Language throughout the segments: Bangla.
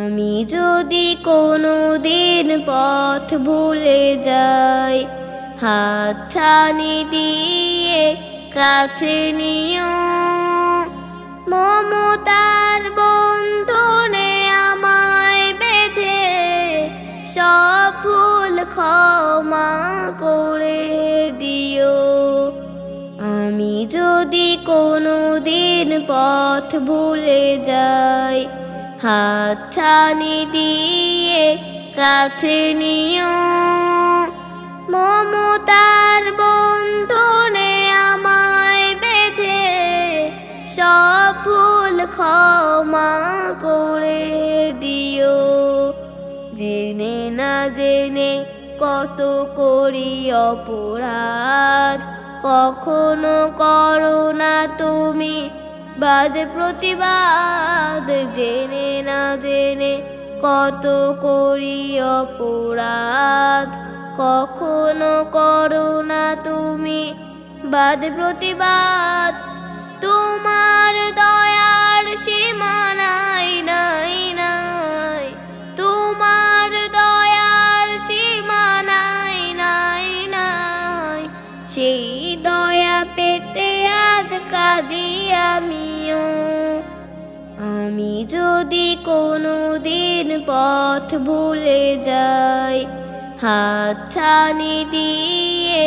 আমি যদি কোনো দিন পথ ভুলে যাই, হাতছানি দিয়ে কাছে নিও। মমতার বন্ধনে আমায় বেঁধে সব ভুল ক্ষমা করে দিও। আমি যদি কোনো দিন পথ ভুলে যাই, হাতছানি দিয়ে কাছে নিও। মমতার বন্ধনে আমায় বেঁধে সব ভুল ক্ষমা করে দিও। জেনে না জেনে কত করি অপরাধ, কখনো করো না তুমি বাজে প্রতিবাদ। জেনে না জেনে কত করি অপরাধ, কখনো করো না তুমি বাজে প্রতিবাদ। তোমার দয়ার সীমা নাই নাই নাই, তোমার দয়ার সীমা নাই নাই নাই। সেই দয়া পেতে আজ কাঁদি আমিও। আমি যদি কোনো দিন পথ ভুলে যাই, হাতছানি দিয়ে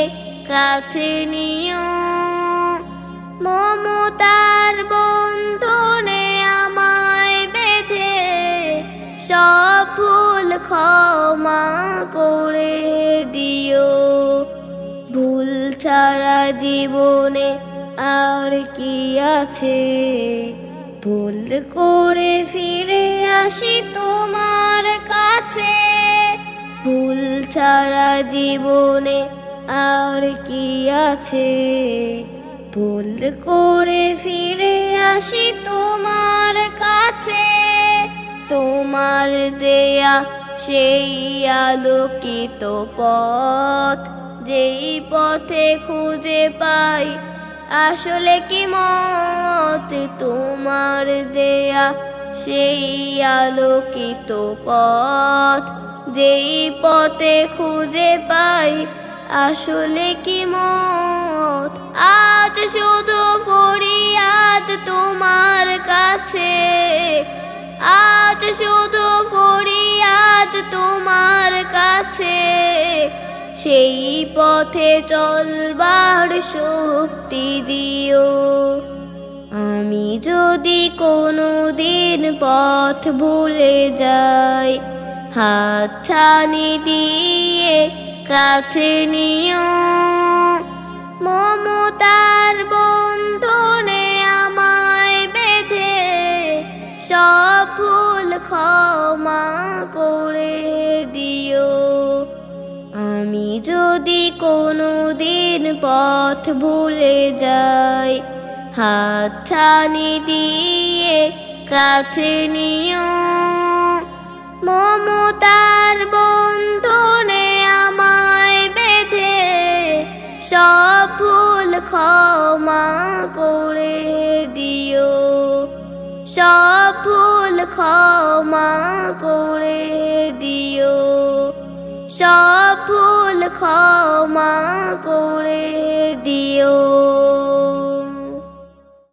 কাছে নিও। মমতার বন্ধনে আমায় বেঁধে সব ভুল ক্ষমা করে দিও। ভুল ছাড়া জীবনে আর কি আছে, ভুল করে ফিরে আসি তোমার কাছে। ভুল ছাড়া জীবনে আর কি আছে, ভুল করে ফিরে আসি তোমার কাছে। তোমার দেয়া সেই আলোকিত পথ, যেই পথে খুঁজে পাই আসলে কি মত। তোমার দেয়া সেই আলোকিত পথ, যেই পথে খুঁজে পাই আসলে কি মত। আজ শুধু ফরিয়াদ তোমার কাছে, আজ শুধু ফরিয়াদ তোমার কাছে। সেই পথে চলবার শক্তি দিও। আমি যদি কোনো দিন পথ ভুলে যাই, হাতছানি দিয়ে কাছে নিও। মমতার বন্ধনে আমায় বেঁধে সব ভুল ক্ষমা করে দিও। আমি যদি কোনো দিন পথ ভুলে যাই, হাতছানি দিয়ে কাছে নিও। মমতার বন্ধনে আমায় বেঁধে সব ভুল ক্ষমা করে দিও। সব ভুল ক্ষমা করে দিও। সব ভুল ক্ষমা করে দিও।